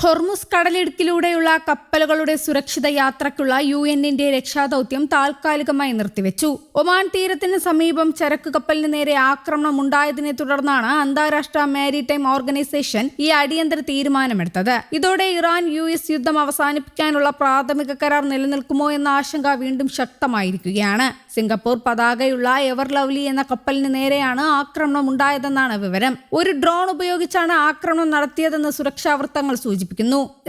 Hormuz കടലിടുക്കിലൂടെയുള്ള കപ്പലുകളുടെ സുരക്ഷിത യാത്രയ്ക്കുള്ള യുഎന്നിന്റെ രക്ഷാദൌത്യം താൽക്കാലികമായി നിർത്തിവെച്ചു. ഒമാൻ തീരത്തിന് സമീപം ചരക്ക് കപ്പലിന് നേരെ ആക്രമണം ഉണ്ടായതിനെ തുടർന്നാണ് അന്താരാഷ്ട്ര മാരിടൈം ഓർഗനൈസേഷൻ ഈ അടിയന്തര തീരുമാനമെടുത്തത്. ഇതോടെ ഇറാൻ US യുദ്ധം അവസാനിപ്പിക്കാനുള്ള പ്രാഥമിക കരാർ നിലനിൽക്കുമോ എന്ന ആശങ്ക വീണ്ടും ശക്തമായിരിക്കുകയാണ്. സിംഗപ്പൂർ പതാകയുള്ള എവർ ലവ്ലി എന്ന കപ്പലിന് നേരെയാണ് ആക്രമണം ഉണ്ടായതെന്നാണ് വിവരം. ഒരു ഡ്രോൺ ഉപയോഗിച്ചാണ് ആക്രമണം നടത്തിയതെന്ന് സുരക്ഷാ വൃത്തങ്ങൾ സൂചിപ്പിക്കുന്നു.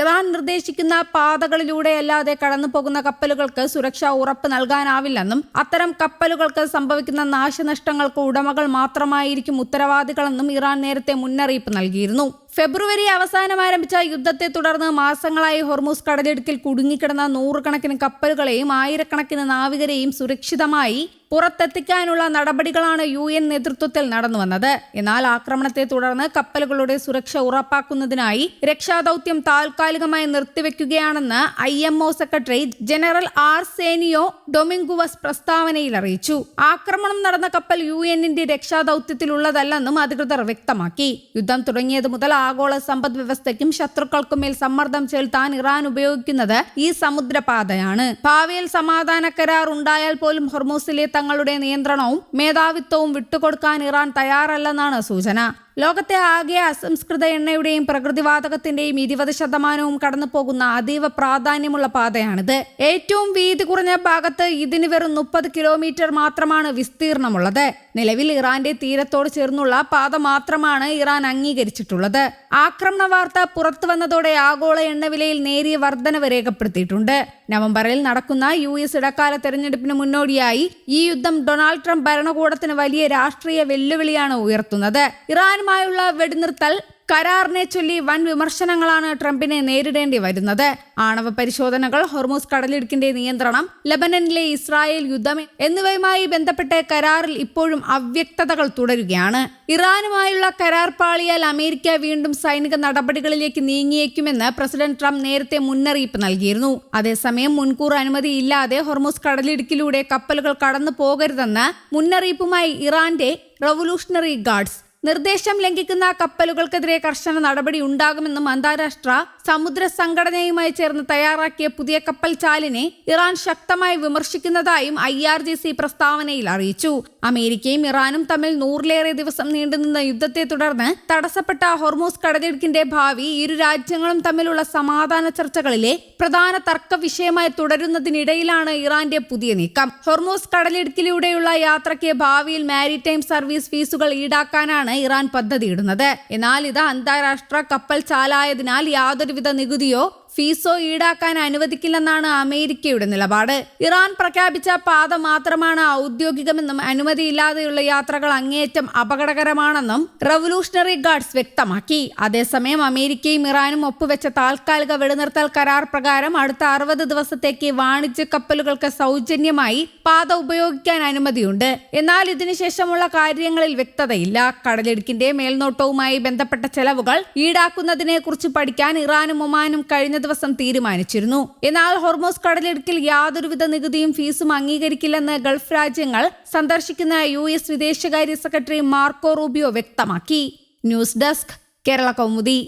ഇറാൻ നിർദ്ദേശിക്കുന്ന പാതകളിലൂടെയല്ലാതെ കടന്നുപോകുന്ന കപ്പലുകൾക്ക് സുരക്ഷാ ഉറപ്പ് നൽകാനാവില്ലെന്നും അത്തരം കപ്പലുകൾക്ക് സംഭവിക്കുന്ന നാശനഷ്ടങ്ങൾക്ക് ഉടമകൾ മാത്രമായിരിക്കും ഉത്തരവാദികളെന്നും ഇറാൻ നേരത്തെ മുന്നറിയിപ്പ് നൽകിയിരുന്നു. ഫെബ്രുവരി അവസാനം ആരംഭിച്ച യുദ്ധത്തെ തുടർന്ന് മാസങ്ങളായി ഹോർമുസ് കടലിടുക്കിൽ കുടുങ്ങിക്കിടന്ന നൂറുകണക്കിന് കപ്പലുകളെയും ആയിരക്കണക്കിന് നാവികരെയും സുരക്ഷിതമായി പുറത്തെത്തിക്കാനുള്ള നടപടികളാണ് UN നേതൃത്വത്തിൽ നടന്നുവന്നത്. എന്നാൽ ആക്രമണത്തെ തുടർന്ന് കപ്പലുകളുടെ സുരക്ഷ ഉറപ്പാക്കുന്നതിനായി രക്ഷാദൌത്യം താൽക്കാലികമായി നിർത്തിവെക്കുകയാണെന്ന് IMO സെക്രട്ടറി ജനറൽ ആർസേനിയോ ഡൊമിംഗുവസ് പ്രസ്താവനയിൽ അറിയിച്ചു. ആക്രമണം നടന്ന കപ്പൽ UNന്റെ രക്ഷാദൌത്യത്തിലുള്ളതല്ലെന്നും അധികൃതർ വ്യക്തമാക്കി. യുദ്ധം തുടങ്ങിയത് മുതൽ ആഗോള സമ്പദ് വ്യവസ്ഥയ്ക്കും ശത്രുക്കൾക്കുമേൽ സമ്മർദ്ദം ചെലുത്താൻ ഇറാൻ ഉപയോഗിക്കുന്നത് ഈ സമുദ്രപാതയാണ്. ഭാവിയിൽ സമാധാന കരാർ ഉണ്ടായാൽ പോലും ഹോർമുസിലെ തങ്ങളുടെ നിയന്ത്രണവും മേധാവിത്വവും വിട്ടുകൊടുക്കാൻ ഇറാൻ തയ്യാറല്ലെന്നാണ് സൂചന. ലോകത്തെ ആകെ അസംസ്കൃത എണ്ണയുടെയും പ്രകൃതിവാതകത്തിന്റെയും 20% കടന്നു പോകുന്ന അതീവ പ്രാധാന്യമുള്ള പാതയാണിത്. ഏറ്റവും വീതി കുറഞ്ഞ ഭാഗത്ത് ഇതിന് വെറും 30 കിലോമീറ്റർ മാത്രമാണ് വിസ്തീർണമുള്ളത്. നിലവിൽ ഇറാന്റെ തീരത്തോട് ചേർന്നുള്ള പാത മാത്രമാണ് ഇറാൻ അംഗീകരിച്ചിട്ടുള്ളത്. ആക്രമണ വാർത്ത പുറത്തു വന്നതോടെ ആഗോള എണ്ണവിലയിൽ നേരിയ വർധനവ് രേഖപ്പെടുത്തിയിട്ടുണ്ട്. നവംബറിൽ നടക്കുന്ന US ഇടക്കാല തെരഞ്ഞെടുപ്പിന് മുന്നോടിയായി ഈ യുദ്ധം ഡൊണാൾഡ് ട്രംപ് ഭരണകൂടത്തിന് വലിയ രാഷ്ട്രീയ വെല്ലുവിളിയാണ് ഉയർത്തുന്നത്. ഇറാനുമായുള്ള വെടിനിർത്തൽ കരാറിനെ ചൊല്ലി വൻ വിമർശനങ്ങളാണ് ട്രംപിനെ നേരിടേണ്ടി വരുന്നത്. ആണവ പരിശോധനകൾ, ഹോർമുസ് കടലിടുക്കിന്റെ നിയന്ത്രണം, ലബനനിലെ ഇസ്രായേൽ യുദ്ധം എന്നിവയുമായി ബന്ധപ്പെട്ട് കരാറിൽ ഇപ്പോഴും അവ്യക്തതകൾ തുടരുകയാണ്. ഇറാനുമായുള്ള കരാർ പാളിയാൽ അമേരിക്ക വീണ്ടും സൈനിക നടപടികളിലേക്ക് നീങ്ങിയേക്കുമെന്ന് പ്രസിഡന്റ് ട്രംപ് നേരത്തെ മുന്നറിയിപ്പ് നൽകിയിരുന്നു. അതേസമയം മുൻകൂർ അനുമതിയില്ലാതെ ഹോർമുസ് കടലിടുക്കിലൂടെ കപ്പലുകൾ കടന്നു പോകരുതെന്ന് മുന്നറിയിപ്പുമായി ഇറാന്റെ റവല്യൂഷണറി ഗാർഡ്സ്. നിർദ്ദേശം ലംഘിക്കുന്ന കപ്പലുകൾക്കെതിരെ കർശന നടപടി ഉണ്ടാകുമെന്നും അന്താരാഷ്ട്ര സമുദ്ര സംഘടനയുമായി ചേർന്ന് തയ്യാറാക്കിയ പുതിയ കപ്പൽ ചാലിനെ ഇറാൻ ശക്തമായി വിമർശിക്കുന്നതായും IRGC പ്രസ്താവനയിൽ അറിയിച്ചു. അമേരിക്കയും ഇറാനും തമ്മിൽ 100ലേറെ ദിവസം നീണ്ടുനിന്ന യുദ്ധത്തെ തുടർന്ന് തടസ്സപ്പെട്ട ഹോർമുസ് കടലിടുക്കിന്റെ ഭാവി ഇരു രാജ്യങ്ങളും തമ്മിലുള്ള സമാധാന ചർച്ചകളിലെ പ്രധാന തർക്ക വിഷയമായി തുടരുന്നതിനിടയിലാണ് ഇറാന്റെ പുതിയ നീക്കം. ഹോർമുസ് കടലിടുക്കിലൂടെയുള്ള യാത്രയ്ക്ക് ഭാവിയിൽ മാരിടൈം സർവീസ് ഫീസുകൾ ഈടാക്കാനാണ് ഇറാൻ പദ്ധതിയിടുന്നത്. എന്നാൽ ഇത് അന്താരാഷ്ട്ര കപ്പൽ ചാലായതിനാൽ യാതൊരുവിധ നികുതിയോ ഫീസോ ഈടാക്കാൻ അനുവദിക്കില്ലെന്നാണ് അമേരിക്കയുടെ നിലപാട്. ഇറാൻ പ്രഖ്യാപിച്ച പാത മാത്രമാണ് ഔദ്യോഗികമെന്നും അനുമതിയില്ലാതെയുള്ള യാത്രകൾ അങ്ങേയറ്റം അപകടകരമാണെന്നും റവല്യൂഷണറി ഗാർഡ്സ് വ്യക്തമാക്കി. അതേസമയം അമേരിക്കയും ഇറാനും ഒപ്പുവെച്ച താൽക്കാലിക വെടിനിർത്തൽ കരാർ പ്രകാരം അടുത്ത 60 ദിവസത്തേക്ക് വാണിജ്യ കപ്പലുകൾക്ക് സൗജന്യമായി പാത ഉപയോഗിക്കാൻ അനുമതിയുണ്ട്. എന്നാൽ ഇതിനുശേഷമുള്ള കാര്യങ്ങളിൽ വ്യക്തതയില്ല. കടലിടുക്കിന്റെ മേൽനോട്ടവുമായി ബന്ധപ്പെട്ട ചെലവുകൾ ഈടാക്കുന്നതിനെ കുറിച്ച് പഠിക്കാൻ ഇറാനും ഒമാനും കഴിഞ്ഞ ദിവസം തീരുമാനിച്ചിരുന്നു. എന്നാൽ ഹോർമുസ് കടലിടുക്കിൽ യാതൊരുവിധ നികുതിയും ഫീസും അംഗീകരിക്കില്ലെന്ന് ഗൾഫ് രാജ്യങ്ങൾ സന്ദർശിക്കുന്ന US വിദേശകാര്യ സെക്രട്ടറി മാർക്കോ റൂബിയോ വ്യക്തമാക്കി. News desk, Kerala Kaumudi.